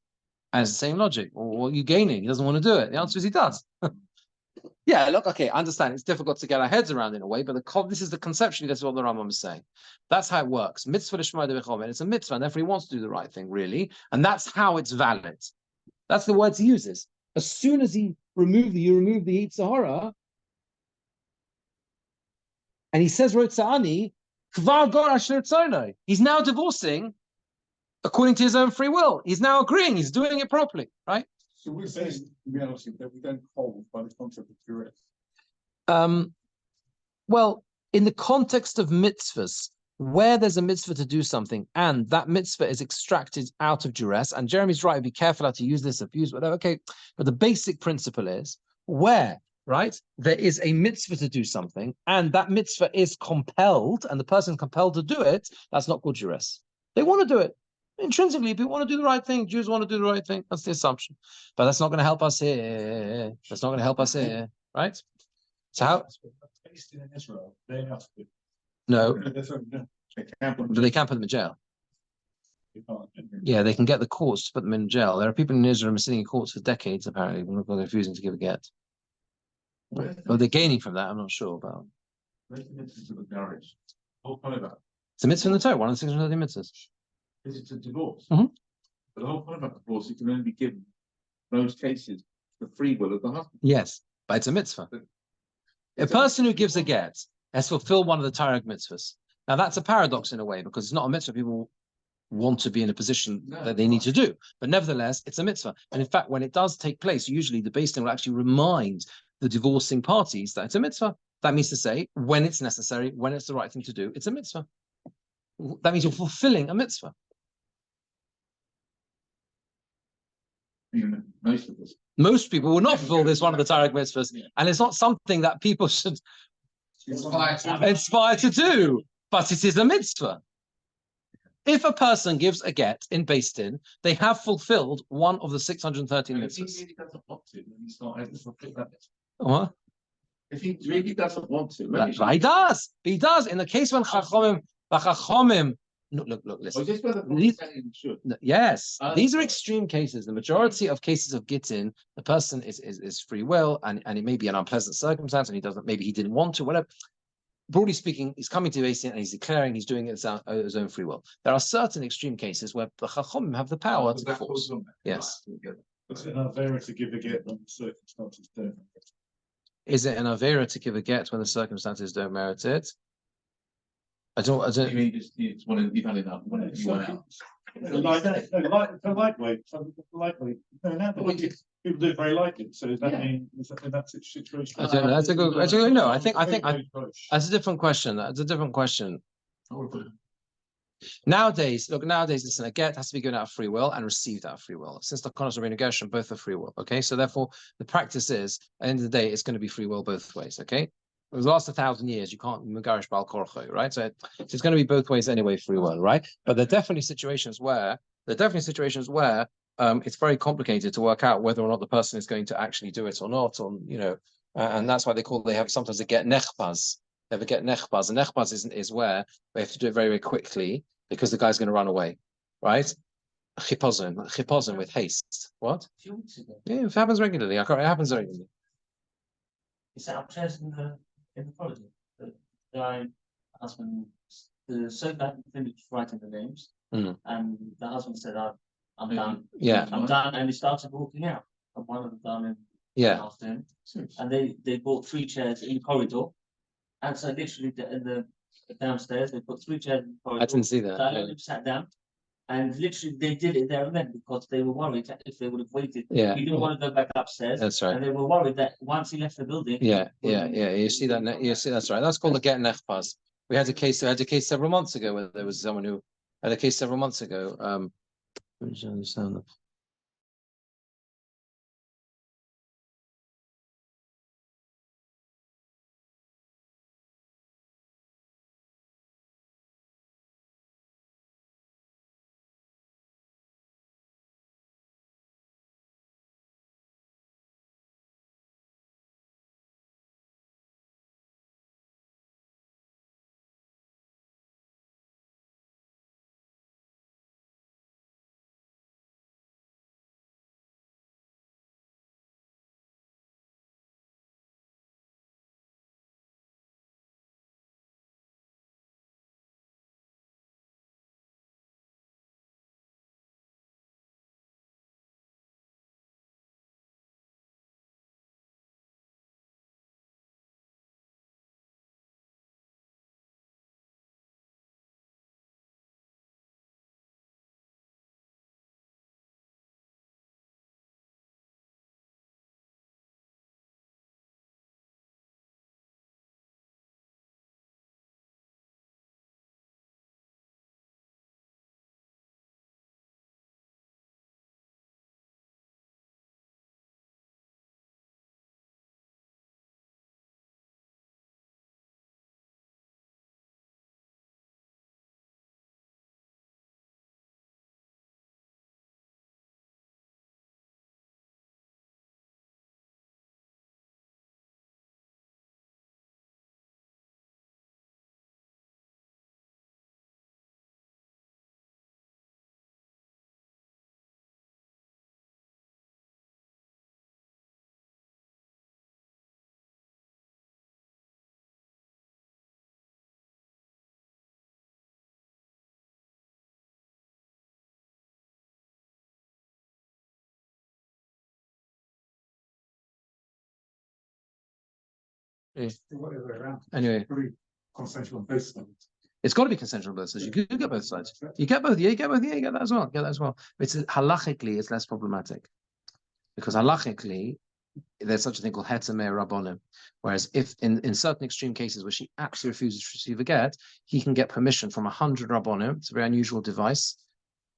And it's the same logic. Or what are you gaining? He doesn't want to do it. The answer is he does. Yeah, look, okay, I understand. It's difficult to get our heads around in a way, but this is the conception. That's what the Rambam is saying. That's how it works. Mitzvah l'shma de'v'chomer. It's a mitzvah, and therefore he wants to do the right thing, really. And that's how it's valid. That's the words he uses. As soon as you remove the Yitzhahara, and he says Rotza'ani, kvar gorash l'ritzonai. He's now divorcing according to his own free will. He's now agreeing. He's doing it properly, right? So we're saying, in reality, that we don't hold by the concept of duress. Well, in the context of mitzvahs, where there's a mitzvah to do something and that mitzvah is extracted out of duress, and Jeremy's right, be careful how to use this, abuse, whatever. Okay, but the basic principle is where, right, there is a mitzvah to do something and that mitzvah is compelled and the person compelled to do it, that's not called duress. They want to do it. Intrinsically, people want to do the right thing. Jews want to do the right thing. That's the assumption. But that's not going to help us here. That's not going to help us here, right? So how? Based in Israel, they have to. No, They can't put they can't put them in jail. You can't. Yeah, they can get the courts to put them in jail. There are people in Israel who are sitting in courts for decades, apparently, because they're refusing to give a get. Or they're gaining from that, I'm not sure about. the garage. Whole point about It's a mitzvah in the Torah, one of the 630 mitzvahs. is it's a divorce. Mhm. But the whole point about divorce, it can only be given most cases the free will of the husband. Yes, but it's a mitzvah. A person who gives a get has fulfilled one of the Torah mitzvahs. Now, that's a paradox in a way, because it's not a mitzvah people want to be in a position that they need to do. But nevertheless, it's a mitzvah. And in fact, when it does take place, usually the Beis Din will actually remind the divorcing parties that it's a mitzvah. That means to say, when it's necessary, when it's the right thing to do, it's a mitzvah. That means you're fulfilling a mitzvah. Most of us. Most people will not fulfill this one of the Torah mitzvahs, and it's not something that people should inspire to do, but it is a mitzvah. If a person gives a get in Beis Din, they have fulfilled one of the 613 If he mitzvahs. really doesn't want to, then he's not able to fulfill that mitzvah. What? If he really doesn't want to, He does. He does. In the case when Chachomim, look, listen. just whether These- should. Yes, these are extreme cases. The majority of cases of gittin, the person is free will, and it may be an unpleasant circumstance, and maybe he didn't want to, whatever. Broadly speaking, he's coming to Beis Din and he's declaring he's doing it his own free will. There are certain extreme cases where the Chachomim have the power to force. Yes. It's an avera to give a get when the circumstances don't. Is it an avera to give a get when the circumstances don't merit it? I don't. I mean, it's one of you've had enough. One of you want out. Lightweight. No, people do it very lightly. So does that mean in that situation? I don't know. That's a good. Actually, no. I think that's a different question. That's a different question. Nowadays, listen, a get has to be given out of free will and received out of free will. Since the Konos of Gershon, both are free will. Okay, so therefore, the practice is, at the end of the day, it's going to be free will both ways. Okay, for the last 1,000 years, you can't megarish bal korcho, right? So it's going to be both ways anyway, free will, right? But there are definitely situations where it's very complicated to work out whether or not the person is going to actually do it or not, and that's why they have sometimes they get nechbaz. They have a get nechbaz, and nechbaz is where they have to do it very, very quickly because the guy's going to run away, right? Chipozin with haste. What? A few weeks ago. Yeah, it happens regularly. It happens regularly. He sat upstairs in the corridor. The guy, husband, the servant hadn't finished writing the names, and the husband said, "I'm done. Yeah. I'm done," and he started walking out. And one of them done after him, and they bought 3 chairs in the corridor, and so literally in the downstairs they put 3 chairs in the corridor. I didn't see that. So I only sat down. And literally, they did it there and then because they were worried that if they would have waited, Yeah. he didn't want to go back upstairs. That's right. And they were worried that once he left the building, Yeah. You see that? You see that's right. That's called a get nechbaz. We had a case several months ago where there was someone who had a case several months ago. Let me just understand that. Yeah. The other way around. Anyway, Pretty consensual on both sides. it's got to be consensual on both sides. You could get both sides. You get both. Yeah, you get both. Yeah, you get that as well. Get that as well. It's halachically, it's less problematic because halachically, there's such a thing called heter mei rabbonim. Whereas if in certain extreme cases where she absolutely refuses to receive a get, he can get permission from 100 rabbonim. It's a very unusual device.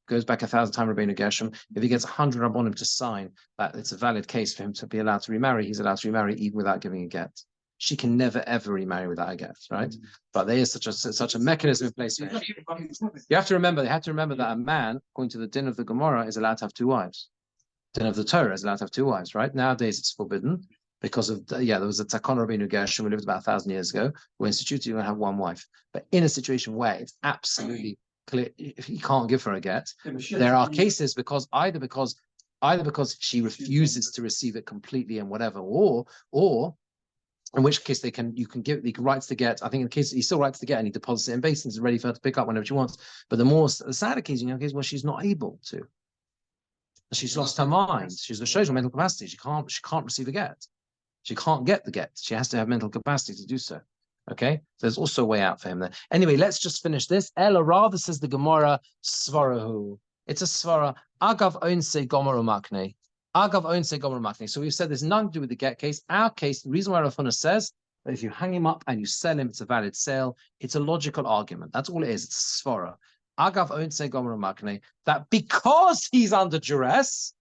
Goes back 1,000 times Rabbeinu Gershom. If he gets 100 rabbonim to sign that it's a valid case for him to be allowed to remarry, he's allowed to remarry even without giving a get. She can never ever remarry without a get, right? But there is such a mechanism in place for him. You have to remember. They have to remember that a man, according to the din of the Gemora, is allowed to have 2 wives. Din of the Torah is allowed to have 2 wives, right? Nowadays it's forbidden because of there was a Takon Rabbeinu Gershom who lived about 1,000 years ago who instituted you're going to have 1 wife. But in a situation where it's absolutely clear if he can't give her a get, there are cases because either because she refuses to receive it completely and whatever, or in which case you can write the get. I think in the case he still writes the get and he deposits it in basins and ready for her to pick up whenever she wants. But the sadder case, you know, case where she's not able to. She's lost her mind. She's the shows mental capacity. She can't receive a get. She can't get the get. She has to have mental capacity to do so. Okay, so there's also a way out for him there. Anyway, let's just finish this. Ella rather says the Gemara svarahu. It's a svara. Agav onse gomor makne. Agav onse gomor makne. So we've said there's nothing to do with the get case. Our case, the reason why Rav Huna says that if you hang him up and you sell him, it's a valid sale. It's a logical argument. That's all it is. It's a svara. Agav onse gomor makne. That because he's under duress,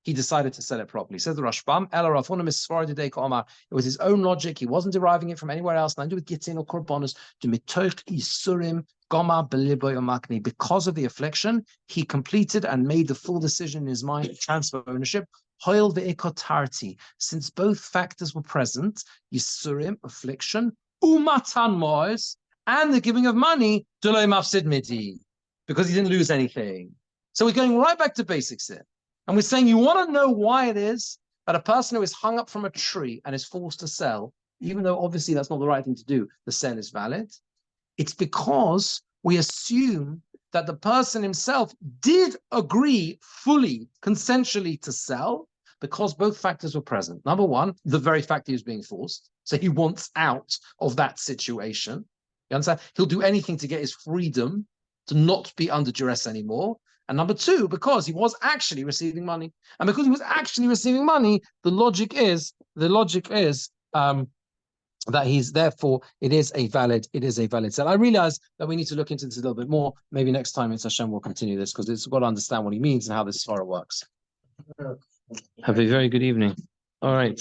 he decided to sell it properly. Says the Rashbam, Ela Rav Huna misfar didei ka'amar. It was his own logic. He wasn't deriving it from anywhere else. Nothing to do with Gittin or Korbanos. To mitoch isurim goma beliboy makni. Because of the affliction, he completed and made the full decision in his mind to transfer ownership. Hoil ve'ikotarti. Since both factors were present, yisurim, affliction, umatan mois, and the giving of money, duloi mafsid midi, because he didn't lose anything. So we're going right back to basics here. And we're saying you want to know why it is that a person who is hung up from a tree and is forced to sell, even though obviously that's not the right thing to do, the sale is valid. It's because we assume that the person himself did agree fully, consensually to sell because both factors were present. Number one, the very fact he was being forced. So he wants out of that situation. You understand? He'll do anything to get his freedom, to not be under duress anymore. And number two, because he was actually receiving money. And because he was actually receiving money, the logic is that he's therefore it is a valid sale. I realize that we need to look into this a little bit more. Maybe next time it's Hashem will continue this because it's got to understand what he means and how this svara works. Have a very good evening. All right.